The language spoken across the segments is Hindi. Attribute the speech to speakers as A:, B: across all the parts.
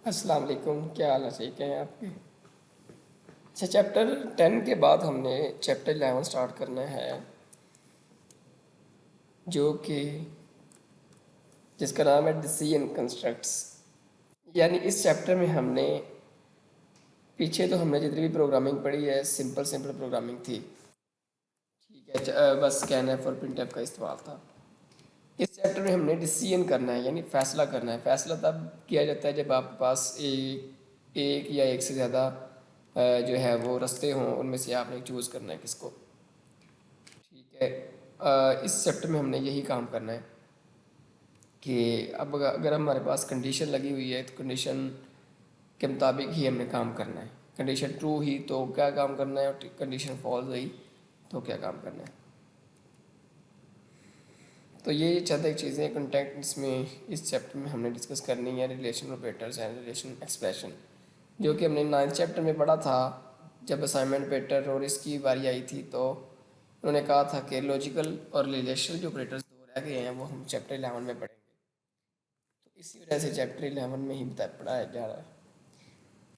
A: अस्सलाम वालेकुम, क्या हाल है? ठीक है आपके? अच्छा, चैप्टर 10 के बाद हमने चैप्टर 11 स्टार्ट करना है, जो कि जिसका नाम है डिसीजन कंस्ट्रक्ट्स। यानी इस चैप्टर में हमने पीछे तो हमने जितनी भी प्रोग्रामिंग पढ़ी है सिंपल सिंपल प्रोग्रामिंग थी। ठीक है, बस स्कैनफ और प्रिंटफ का इस्तेमाल था। इस चैप्टर में हमने डिसीजन करना है, यानी फ़ैसला करना है। फ़ैसला तब किया जाता है जब आपके पास एक या एक से ज़्यादा जो है वो रास्ते हों, उनमें से आपने चूज़ करना है किसको। ठीक है, इस चैप्टर में हमने यही काम करना है कि अब अगर हमारे पास कंडीशन लगी हुई है तो कंडीशन के मुताबिक ही हमने काम करना है। कंडीशन ट्रू ही तो क्या काम करना है, और कंडीशन फॉल्स हुई तो क्या काम करना है। तो ये चंद एक चीज़ें कंटेंट्स में इस चैप्टर में हमने डिस्कस करनी है। Relation operators and relation expression, जो कि हमने 9th चैप्टर में पढ़ा था। जब असाइनमेंट पेपर और इसकी बारी आई थी तो उन्होंने कहा था कि लॉजिकल और रिलेशनल जो ऑपरेटर्स दो रह गए हैं वो हम चैप्टर 11 में पढ़ेंगे। तो इसी वजह से चैप्टर 11 में ही पढ़ाया जा रहा है।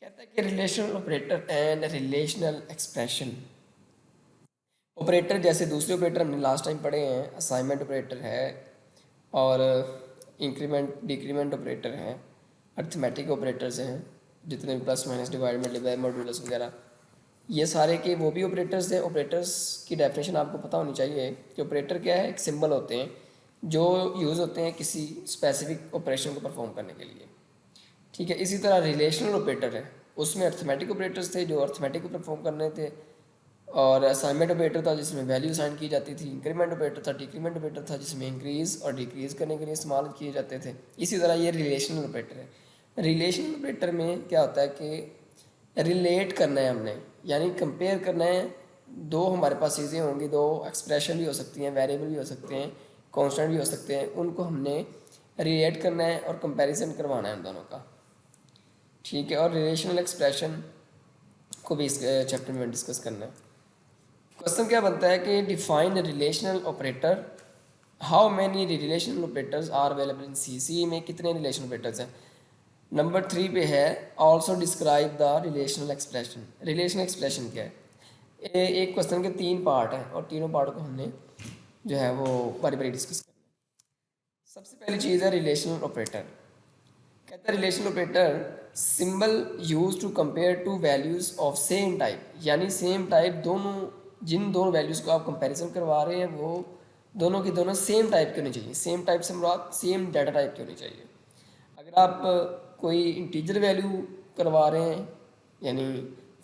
A: कहता है कि relational operator and relational expression. Operator जैसे दूसरे ऑपरेटर हमने लास्ट टाइम पढ़े हैं, असाइनमेंट ऑपरेटर है और इंक्रीमेंट डिक्रीमेंट ऑपरेटर हैं, अर्थमेटिक ऑपरेटर्स हैं, जितने भी plus minus divide multiply modulus वगैरह, ये सारे के वो भी ऑपरेटर्स हैं। ऑपरेटर्स की डेफिनेशन आपको पता होनी चाहिए कि ऑपरेटर क्या है। एक सिंबल होते हैं जो यूज़ होते हैं किसी स्पेसिफिक ऑपरेशन को परफॉर्म करने के लिए। ठीक है, इसी तरह रिलेशनल ऑपरेटर है, उसमें अर्थमेटिक ऑपरेटर्स थे जो अर्थमेटिक को परफॉर्म करने थे, और असाइनमेंट ऑपरेटर था जिसमें वैल्यू असाइन की जाती थी, इंक्रीमेंट ऑपरेटर था, डिक्रीमेंट ऑपरेटर था जिसमें इंक्रीज़ और डिक्रीज़ करने के लिए इस्तेमाल किए जाते थे। इसी तरह ये रिलेशनल ऑपरेटर है। रिलेशनल ऑपरेटर में क्या होता है कि रिलेट करना है हमने, यानी कंपेयर करना है। दो हमारे पास चीज़ें होंगी, दो एक्सप्रेशन भी हो सकती हैं, वेरिएबल भी हो सकते हैं, कॉन्स्टेंट भी हो सकते हैं, उनको हमने रिलेट करना है और कंपैरिजन करवाना है उन दोनों का। ठीक है, और रिलेशनल एक्सप्रेशन को भी इस चैप्टर में डिस्कस करना है। क्वेश्चन क्या बनता है कि define relational operator, how many relational operators are available in C. C में कितने रिलेशनल ऑपरेटर्स हैं। नंबर 3 पे है also describe the relational expression. Relational expression क्या है। एक क्वेश्चन के 3 पार्ट हैं और तीनों पार्ट को हमने जो है वो बारी बारी डिस्कस करना है। सबसे पहली चीज़ है रिलेशनल ऑपरेटर। कहता है relational operator symbol use to compare two values of same type, यानी सेम टाइप दोनों, जिन दोनों वैल्यूज को आप कंपैरिजन करवा रहे हैं वो दोनों की दोनों सेम टाइप की होनी चाहिए। सेम टाइप से मुराद सेम डाटा टाइप की होनी चाहिए। अगर आप कोई इंटीजर वैल्यू करवा रहे हैं, यानी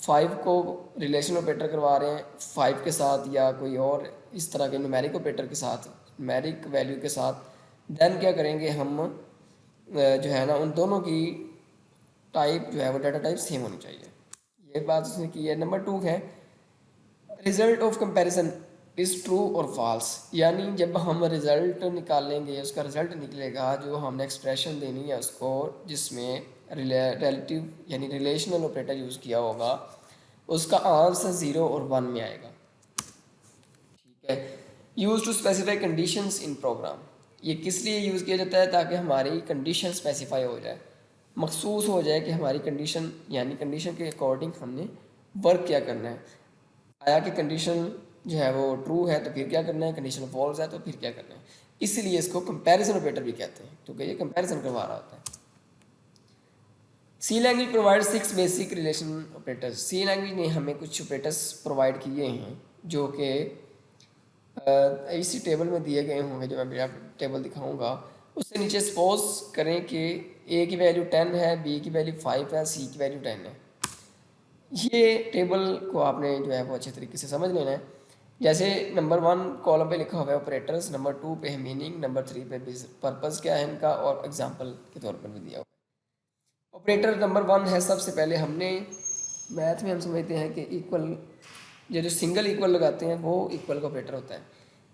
A: 5 को रिलेशन ऑपरेटर करवा रहे हैं 5 के साथ या कोई और इस तरह के न्यूमेरिक ऑपरेटर के साथ, न्यूमेरिक वैल्यू के साथ, देन क्या करेंगे हम जो है ना उन दोनों की टाइप जो है वो डाटा टाइप सेम होनी चाहिए। ये बात उसने की है। नंबर 2 है result of comparison is true और फॉल्स, यानी जब हम रिजल्ट निकालेंगे, उसका रिजल्ट निकलेगा जो हमने एक्सप्रेशन देनी है उसको, जिसमें रिलेटिव यानी रिलेशनल ऑपरेटर यूज़ किया होगा, उसका आंसर 0 और 1 में आएगा। ठीक है, use to specify conditions in program. ये किस लिए यूज़ किया जाता है, ताकि हमारी कंडीशन स्पेसिफाई हो जाए, मखसूस हो जाए कि हमारी कंडीशन, यानी कंडीशन के अकॉर्डिंग हमने वर्क क्या करना है। आया कि कंडीशन जो है वो ट्रू है तो फिर क्या करना है, कंडीशन फॉल्स है तो फिर क्या करना है। इसीलिए इसको कंपैरिजन ऑपरेटर भी कहते हैं, क्योंकि ये कंपैरिजन करवा रहा होता है। C language provide 6 basic relation operators. C language ने हमें कुछ ऑपरेटर्स प्रोवाइड किए हैं जो कि इसी टेबल में दिए गए होंगे, जो मैं आप टेबल दिखाऊंगा। उससे नीचे सपोज करें कि ए की वैल्यू 10 है, बी की वैल्यू 5 है, सी की वैल्यू 10 है। ये टेबल को आपने जो है वो अच्छे तरीके से समझ लेना है। जैसे नंबर 1 कॉलम पे लिखा हुआ है ऑपरेटर्स, नंबर 2 पे है मीनिंग, नंबर 3 पे पर्पस क्या है इनका, और एग्जांपल के तौर पर भी दिया हुआ है। ऑपरेटर नंबर 1 है, सबसे पहले हमने मैथ में हम समझते हैं कि इक्वल, ये जो सिंगल इक्वल लगाते हैं वो इक्वल का ऑपरेटर होता है।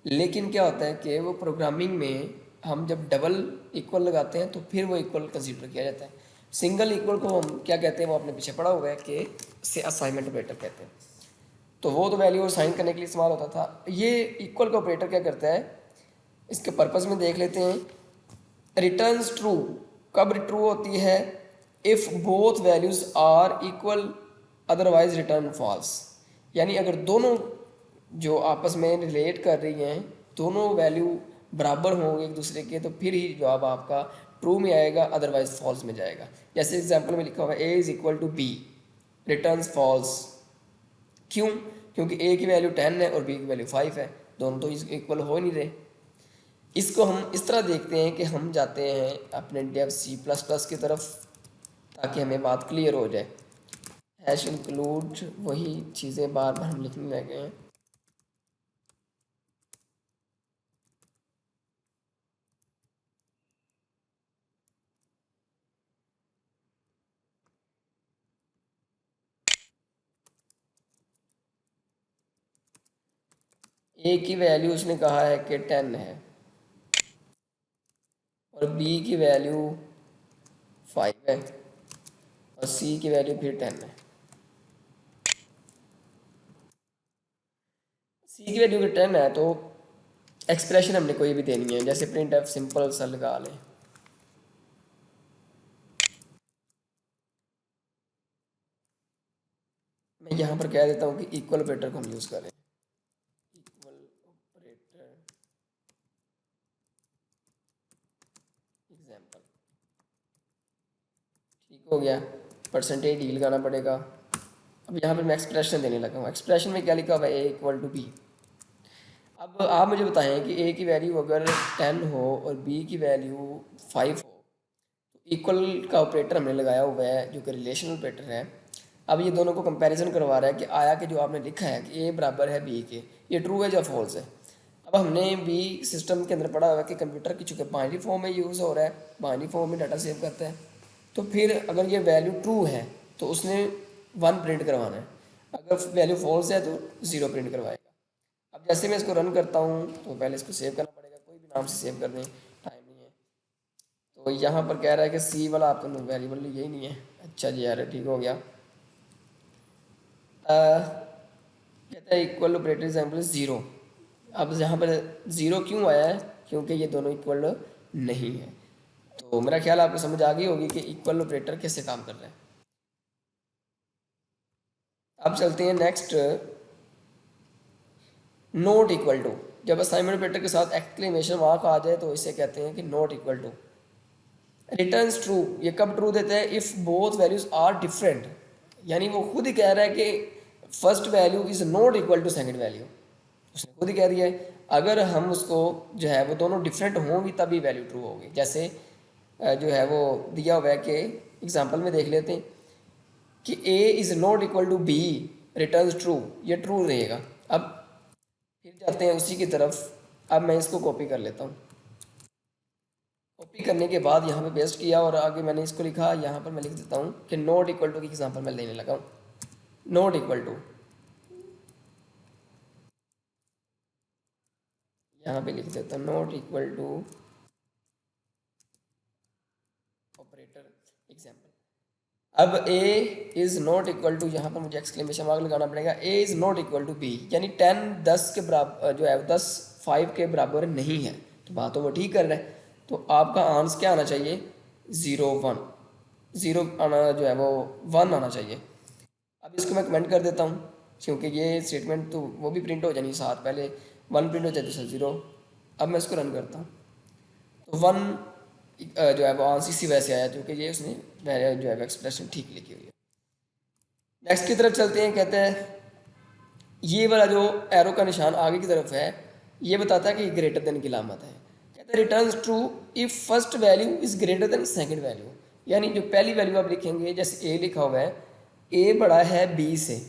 A: लेकिन क्या होता है कि वो प्रोग्रामिंग में हम जब डबल इक्वल लगाते हैं तो फिर वो इक्वल कंसीडर किया जाता है। सिंगल इक्वल को हम क्या कहते हैं, वो आपने पीछे पढ़ा हुआ है कि से असाइनमेंट ऑपरेटर कहते हैं। तो वो तो वैल्यू असाइन करने के लिए इस्तेमाल होता था। ये इक्वल का ऑपरेटर क्या करता है, इसके पर्पस में देख लेते हैं। रिटर्न्स ट्रू, कब ट्रू होती है, if both values are equal otherwise return false. यानी अगर दोनों जो आपस में रिलेट कर रही हैं, दोनों वैल्यू बराबर होंगे एक दूसरे के, तो फिर ही जवाब आपका ट्रू में आएगा, अदरवाइज फॉल्स में जाएगा। जैसे एग्जांपल में लिखा हुआ है a is equal to B, returns false. क्यों? क्योंकि ए की वैल्यू 10 है और बी की वैल्यू 5 है, दोनों तो इक्वल हो नहीं रहे। इसको हम इस तरह देखते हैं कि हम जाते हैं अपने डेव C++ की तरफ, ताकि हमें बात क्लियर हो जाए। हैश इंक्लूड, वही चीज़ें बार बार हम लिखने लगे हैं। ए की वैल्यू उसने कहा है कि 10 है और बी की वैल्यू 5 है और सी की वैल्यू फिर 10 है। सी की वैल्यू फिर 10 है तो एक्सप्रेशन हमने कोई भी देनी है, जैसे प्रिंट एफ सिंपल सा लगा लें। मैं यहाँ पर कह देता हूँ कि इक्वल ऑपरेटर को हम यूज़ करें। इक्वल ऑपरेटर एग्जाम्पल, ठीक हो गया। परसेंटेज डी लगाना पड़ेगा। अब यहाँ पर मैं एक्सप्रेशन देने लगा हूँ। एक्सप्रेशन में क्या लिखा हुआ है? ए इक्वल टू बी। अब आप मुझे बताएं कि ए की वैल्यू अगर 10 हो और बी की वैल्यू 5 हो, इक्वल का ऑपरेटर हमने लगाया हुआ है जो कि रिलेशनल ऑपरेटर है। अब ये दोनों को कंपैरिजन करवा रहा है कि आया कि जो आपने लिखा है कि ए बराबर है बी के, ये ट्रू है या फॉल्स है। अब हमने बी सिस्टम के अंदर पढ़ा हुआ है कि कंप्यूटर की चूँकि बाइनरी फॉर्म में यूज़ हो रहा है, बाइनरी फॉर्म में डाटा सेव करता है, तो फिर अगर ये वैल्यू ट्रू है तो उसने 1 प्रिंट करवाना है, अगर वैल्यू फॉल्स है तो 0 प्रिंट करवाएगा। अब जैसे मैं इसको रन करता हूँ तो पहले इसको सेव करना पड़ेगा, कोई भी नाम से सेव कर दें, टाइम नहीं है। तो यहाँ पर कह रहा है कि सी वाला आपका वेरिएबल यही नहीं है। अच्छा जी यार, ठीक हो गया। कहता है इक्वल ऑपरेटर एग्जाम्पल 0। अब यहाँ पर 0 क्यों आया है? क्योंकि ये दोनों इक्वल नहीं है। तो मेरा ख्याल आपको समझ आ गई होगी कि इक्वल ऑपरेटर कैसे काम कर रहा है। अब चलते हैं नेक्स्ट, नॉट इक्वल टू। जब असाइनमेंट ऑपरेटर के साथ एक्सक्लेमेशन मार्क आ जाए तो इसे कहते हैं कि not equal to. Returns true, ये कब ट्रू देता है? If both values are different, यानी वो खुद ही कह रहा है कि first value is not equal to second value, उसने खुद ही कह दिया है। अगर हम उसको जो है वो दोनों डिफरेंट होंगी तभी वैल्यू ट्रू होगी। जैसे जो है वो दिया हुआ है कि एग्जांपल में देख लेते हैं कि a is not equal to B, returns true, ये ट्रू रहेगा। अब फिर जाते हैं उसी की तरफ। अब मैं इसको कॉपी कर लेता हूँ। कॉपी करने के बाद यहाँ पे पेस्ट किया और आगे मैंने इसको लिखा, यहाँ पर मैं लिख देता हूँ कि नॉट इक्वल टू की एग्जांपल मैं लेने लगा हूँ। नॉट इक्वल टू, यहाँ पे लिख देता हूँ not equal to operator example. अब a is not equal to, यहाँ पर मुझे एक्सक्लेमेशन मार्क लगाना पड़ेगा। a is not equal to b, यानी 10 10 के बराबर जो है 10 5 के बराबर नहीं है। तो बात तो वो ठीक कर रहा है। तो आपका आंसर क्या आना चाहिए? 0 1, 0 आना जो है वो 1 आना चाहिए। अब इसको मैं कमेंट कर देता हूँ क्योंकि ये स्टेटमेंट तो वो भी प्रिंट हो जानी साथ, पहले 1 प्रिंट हो जाए दूसरा 0। अब मैं इसको रन करता हूँ तो 1 जो है वो आंसर इसी वजह से आया क्योंकि ये उसने जो है एक्सप्रेशन ठीक लिखी हुई है। नेक्स्ट की तरफ चलते हैं। कहते हैं ये वाला जो एरो का निशान आगे की तरफ है ये बताता है कि ग्रेटर देन की लामत है। कहते हैं returns true if first value is greater then second value, यानी जो पहली वैल्यू आप लिखेंगे, जैसे ए लिखा हुआ है, ए बड़ा है बी से,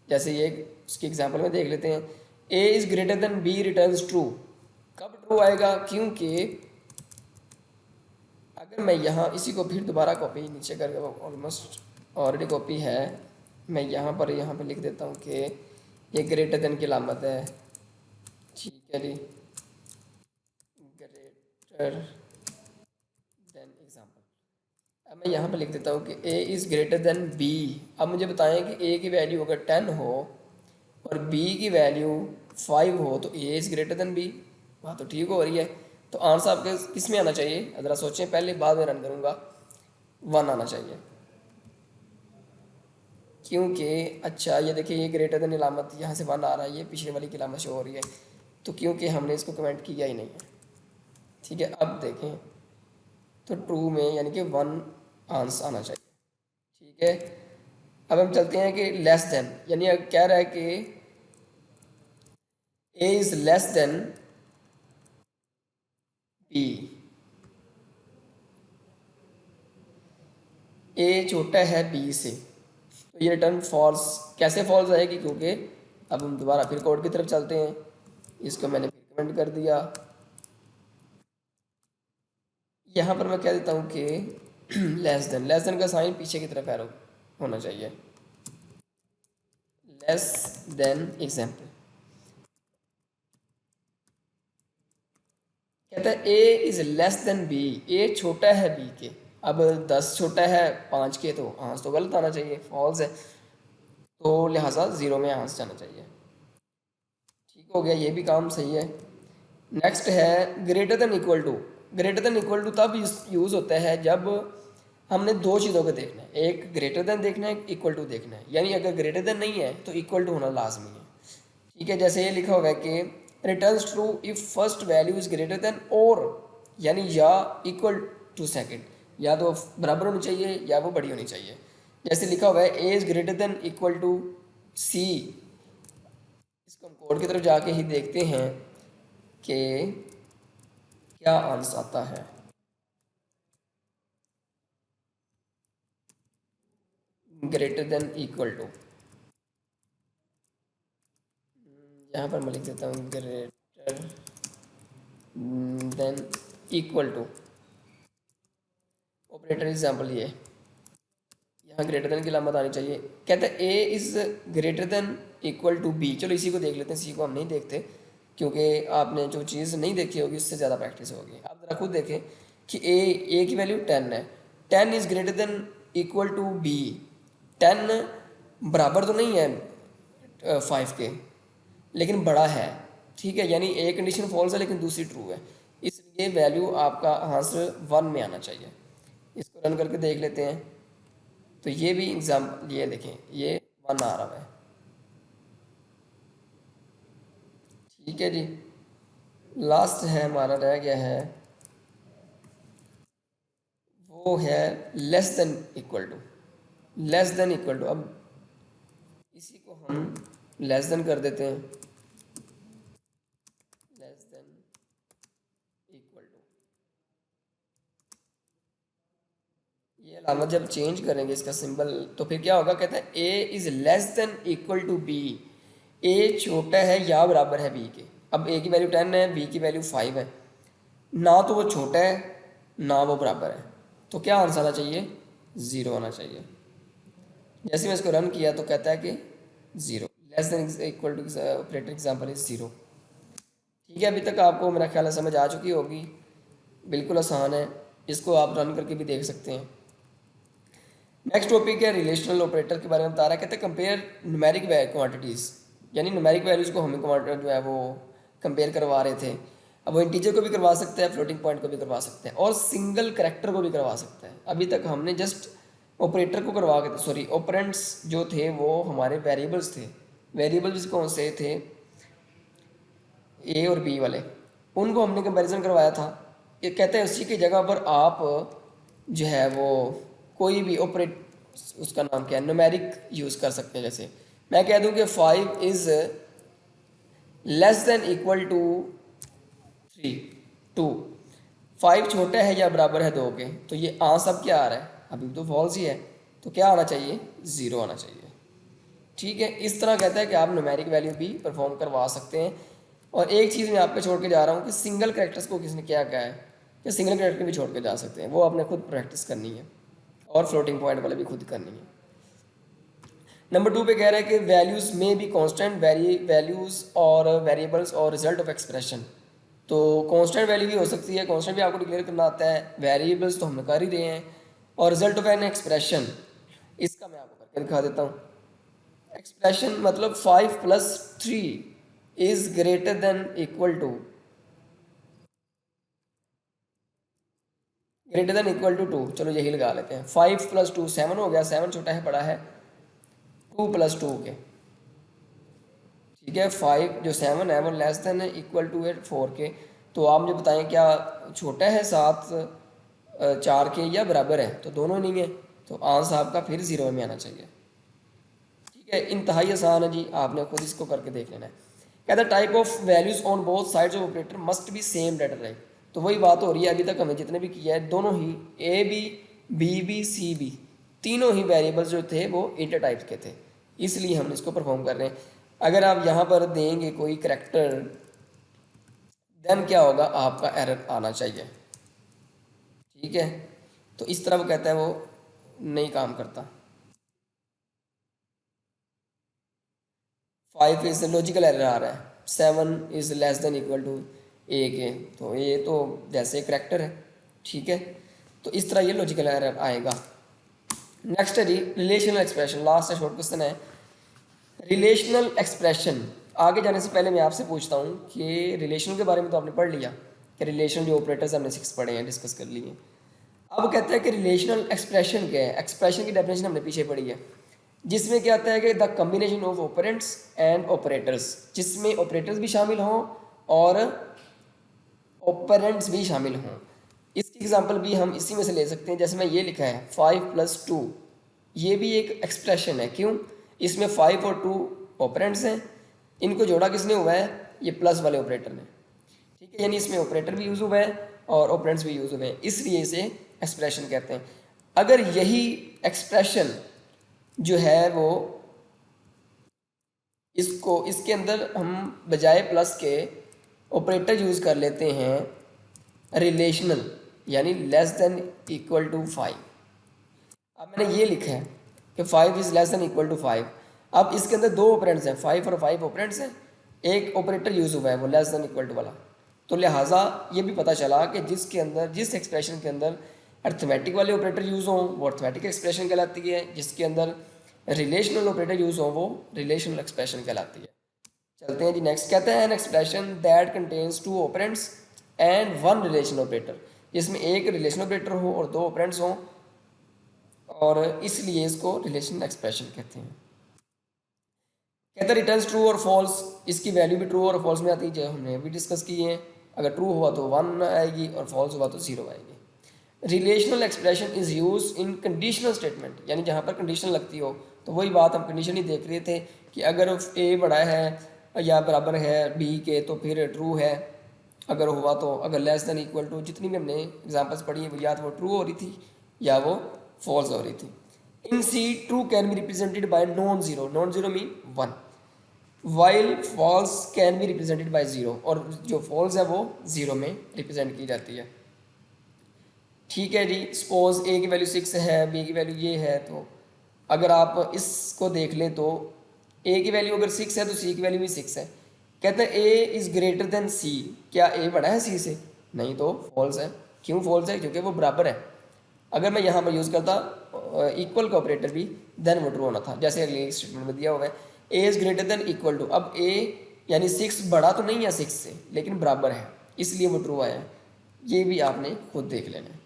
A: जैसे ये उसकी एग्जांपल में देख लेते हैं, a is greater than b returns true. कब ट्रू आएगा? क्योंकि अगर मैं यहाँ इसी को फिर दोबारा कॉपी नीचे करके, ऑलमोस्ट ऑलरेडी कॉपी है, मैं यहाँ पर लिख देता हूँ कि ये ग्रेटर देन की अलामत है। ठीक है जी, ग्रेटर देन एग्जाम्पल। अब मैं यहाँ पर लिख देता हूँ कि a is greater then b। अब मुझे बताएं कि a की वैल्यू अगर 10 हो और b की वैल्यू 5 हो तो a is greater then b। बात तो ठीक हो रही है। तो आंसर आपके किस में आना चाहिए? ज़रा सोचें, पहले बाद में रन करूँगा। 1 आना चाहिए। क्योंकि अच्छा ये देखिए, ये ग्रेटर देन अलामत यहाँ से 1 आ रहा है, ये पिछले वाली की अलामत शो हो रही है, तो क्योंकि हमने इसको कमेंट किया ही नहीं है। ठीक है, अब देखें तो ट्रू में यानी कि 1 आंसर आना चाहिए। ठीक है, अब हम चलते हैं कि लेस देन, यानी कह रहा है कि ए is less then B, a छोटा है बी से, तो ये रिटर्न फॉल्स। कैसे फॉल्स आएगी? क्योंकि अब हम दोबारा फिर कोड की तरफ चलते हैं, इसको मैंने फिर कमेंट कर दिया। यहाँ पर मैं कह देता हूँ कि लेस देन का साइन पीछे की तरफ एरो होना चाहिए। लेस देन एग्जाम्पल कहता है a is less then B, a छोटा है बी के। अब 10 छोटा है 5 के, तो आंसर तो गलत आना चाहिए, फॉल्स है, तो लिहाजा 0 में आंसर जाना चाहिए। ठीक हो गया, ये भी काम सही है। नेक्स्ट है greater than equal to. Greater than equal to तब यूज़ होता है जब हमने दो चीज़ों को देखना है, एक ग्रेटर देन देखना है, एक इक्वल टू देखना है। यानी अगर ग्रेटर देन नहीं है तो इक्वल टू होना लाजमी है। ठीक है, जैसे ये लिखा हुआ है कि returns true if first value is greater then और, यानी या इक्वल टू सेकंड, या तो बराबर होनी चाहिए या वो बड़ी होनी चाहिए। जैसे लिखा हुआ है a is greater than equal to c, इसको हम कोड की तरफ जाके ही देखते हैं कि क्या आंसर आता है। ग्रेटर देन इक्वल टू, यहाँ पर मैं लिख देता हूँ greater than equal to operator example, ये यहाँ ग्रेटर देन की लामत आनी चाहिए। कहते हैं a is greater than equal to b. चलो इसी को देख लेते हैं, सी को हम नहीं देखते क्योंकि आपने जो चीज़ नहीं देखी होगी उससे ज़्यादा प्रैक्टिस होगी। आप ज़रा खुद देखें कि ए की वैल्यू 10 है, 10 is greater than equal to B. 10 बराबर तो नहीं है 5 के, लेकिन बड़ा है। ठीक है, यानी एक कंडीशन फॉल्स है लेकिन दूसरी ट्रू है, इसलिए वैल्यू आपका आंसर 1 में आना चाहिए। इसको रन करके देख लेते हैं, तो ये भी एग्जाम, ये देखें ये 1 आ रहा है। ठीक है जी, लास्ट है हमारा रह गया है, वो है less than equal to. Less than equal to, अब इसी को हम लेस देन कर देते हैं, लेस देन इक्वल टू। ये अलामत जब चेंज करेंगे इसका सिंबल, तो फिर क्या होगा? कहता है a is less than equal to b, a छोटा है या बराबर है बी के। अब ए की वैल्यू 10 है, बी की वैल्यू 5 है, ना तो वो छोटा है ना वो बराबर है, तो क्या आंसर आना चाहिए? 0 आना चाहिए। जैसे मैं इसको रन किया तो कहता है कि 0, less than equal to operator example is 0। ठीक है, अभी तक आपको मेरा ख्याल है समझ आ चुकी होगी, बिल्कुल आसान है, इसको आप रन करके भी देख सकते हैं। नेक्स्ट टॉपिक है रिलेशनल ऑपरेटर के बारे में बता रहा है। कहते हैं कंपेयर न्यूमेरिक क्वांटिटीज़, यानी न्यूमेरिक वैल्यूज़ को हमें जो है वो कंपेयर करवा रहे थे। अब वो इंटीजर को भी करवा सकते हैं, फ्लोटिंग पॉइंट को भी करवा सकते हैं, और सिंगल करेक्टर को भी करवा सकते हैं। अभी तक हमने जस्ट ऑपरेटर को करवा के, सॉरी ऑपरेंट्स जो थे वो हमारे वेरिएबल्स थे। वेरिएबल्स कौन से थे? ए और बी वाले, उनको हमने कंपैरिजन करवाया था। ये कहते हैं उसी की जगह पर आप जो है वो कोई भी ऑपरेट, उसका नाम क्या है, न्यूमेरिक यूज़ कर सकते हैं। जैसे मैं कह दूं कि 5 is less than equal to 3, 2, 5 छोटा है या बराबर है 2 के, तो ये सब क्या आ रहा है? अभी तो फॉल्स ही है, तो क्या आना चाहिए? 0 आना चाहिए। ठीक है, इस तरह कहता है कि आप न्यूमेरिक वैल्यू भी परफॉर्म करवा सकते हैं। और एक चीज़ मैं आपको छोड़ के जा रहा हूँ कि सिंगल करेक्टर्स को किसने क्या कहा है कि सिंगल करेक्टर भी छोड़ के जा सकते हैं, वो आपने खुद प्रैक्टिस करनी है, और फ्लोटिंग पॉइंट वाले भी खुद करनी है। नंबर 2 पे कह रहा है कि वैल्यूज़ में भी कांस्टेंट वैल्यूज़ और वेरिएबल्स और रिजल्ट ऑफ एक्सप्रेशन। तो कांस्टेंट वैल्यू भी हो सकती है, कांस्टेंट भी आपको डिक्लेयर करना आता है, वेरिएबल्स तो हम कर ही रहे हैं, और रिजल्ट ऑफ एन एक्सप्रेशन, इसका मैं आपको करके दिखा देता हूँ। एक्सप्रेशन मतलब 5 plus 3 is greater than equal to, greater than equal to 2। चलो यही लगा लेते हैं, 5 प्लस 2 7 हो गया, 7 छोटा है बड़ा है, 2 + 2 के, ठीक है। 5 जो 7 है वो लेस देन है इक्वल टू है 4 के। तो आप मुझे बताएं क्या छोटा है 7 4 के या बराबर है? तो दोनों नहीं है, तो आंसर आपका फिर 0 में आना चाहिए, ठीक है। इंतहाई आसान है जी, आपने खुद इसको करके देख लेना है। कहता है type of values on both sides of operator must be same data type. तो वही बात हो रही है, अभी तक हमें जितने भी किया है दोनों ही a b b b c b तीनों ही वेरिएबल्स जो थे वो इंटर टाइप के थे, इसलिए हम इसको परफॉर्म कर रहे हैं। अगर आप यहाँ पर देंगे कोई करेक्टर देन क्या होगा, आपका एरर आना चाहिए, ठीक है। तो इस तरह वो कहता है वो नहीं काम करता। 5 इज लॉजिकल एरर आ रहा है, 7 is less than equal to a के, तो ये तो जैसे करेक्टर है, ठीक है। तो इस तरह ये लॉजिकल एरर आएगा। नेक्स्ट है जी रिलेशनल एक्सप्रेशन, लास्ट है, शॉर्ट क्वेश्चन है। रिलेशनल एक्सप्रेशन, आगे जाने से पहले मैं आपसे पूछता हूँ कि रिलेशनल के बारे में तो आपने पढ़ लिया कि रिलेशनल जो ऑपरेटर्स हमने 6 पढ़े हैं, डिस्कस कर लिए। अब कहते हैं कि रिलेशनल एक्सप्रेशन क्या है। एक्सप्रेशन की डेफिनेशन हमने पीछे पढ़ी है, जिसमें क्या आता है कि the combination of operands and operators, जिसमें ऑपरेटर्स भी शामिल हों और ऑपरेंट्स भी शामिल हों। इसकी एग्जांपल भी हम इसी में से ले सकते हैं, जैसे मैं ये लिखा है 5 + 2, ये भी एक एक्सप्रेशन है। क्यों? इसमें 5 और 2 ऑपरेंट्स हैं, इनको जोड़ा किसने हुआ है? ये प्लस वाले ऑपरेटर ने, ठीक है। यानी इसमें ऑपरेटर भी यूज़ हुआ है और ऑपरेंट्स भी यूज़ हुए हैं, इसलिए इसे एक्सप्रेशन कहते हैं। अगर यही एक्सप्रेशन जो है वो इसको इसके अंदर हम बजाय प्लस के ऑपरेटर यूज़ कर लेते हैं रिलेशनल, यानी लेस देन इक्वल टू 5। अब मैंने ये लिखा है कि 5 is less than equal to 5। अब इसके अंदर दो ऑपरेंट्स हैं, 5 और 5 ऑपरेंट्स हैं, एक ऑपरेटर यूज़ हुआ है वो लेस देन इक्वल टू वाला। तो लिहाजा ये भी पता चला कि जिसके अंदर जिस एक्सप्रेशन के अंदर अर्थमेटिक वाले ऑपरेटर यूज़ हों वो अर्थमेटिक एक्सप्रेशन कहलाती है, जिसके अंदर रिलेशनल ऑपरेटर यूज़ हों वो रिलेशनल एक्सप्रेशन कहलाती है। चलते हैं जी नेक्स्ट। कहते हैं an expression that contains 2 operands and 1 relation operator, जिसमें एक रिलेशन ऑपरेटर हो और 2 ऑपरेंट्स हों, और इसलिए इसको रिलेशन एक्सप्रेशन कहते हैं। कहते हैं रिटर्न्स ट्रू और फॉल्स, इसकी वैल्यू भी ट्रू और फॉल्स में आती है, जो हमने अभी डिस्कस की है। अगर ट्रू हुआ तो 1 आएगी और फॉल्स हुआ तो 0 आएगी। Relational expression is use in conditional statement, यानी जहाँ पर कंडीशन लगती हो, तो वही बात हम कंडीशन ही देख रहे थे कि अगर ए बड़ा है या बराबर है बी के तो फिर ट्रू है, अगर हुआ तो, अगर लेस देन इक्वल टू, जितनी भी हमने एग्जांपल्स पढ़ी है वो या तो वो ट्रू हो रही थी या वो फॉल्स हो रही थी। In C true can be represented by non zero, non zero mean 1, while false can be represented by 0, और जो फॉल्स है वो 0 में रिप्रेजेंट की जाती है, ठीक है जी। सपोज ए की वैल्यू 6 है, बी की वैल्यू ये है, तो अगर आप इसको देख लें तो ए की वैल्यू अगर 6 है तो सी की वैल्यू भी 6 है। कहते हैं ए इज़ ग्रेटर देन सी, क्या ए बड़ा है सी से? नहीं, तो फॉल्स है। क्यों फॉल्स है? क्योंकि वो बराबर है। अगर मैं यहाँ पर यूज़ करता इक्वल का ऑपरेटर भी, देन वो ट्रू होना था, जैसे अगले स्टेटमेंट में दिया हुआ है a is greater than equal to. अब ए यानी 6 बड़ा तो नहीं है 6 से, लेकिन बराबर है, इसलिए वो ट्रू आया है। ये भी आपने खुद देख लेना है,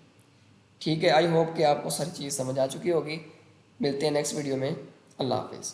A: ठीक है। आई होप कि आपको सारी चीज़ समझ आ चुकी होगी। मिलते हैं नेक्स्ट वीडियो में। अल्लाह हाफिज़।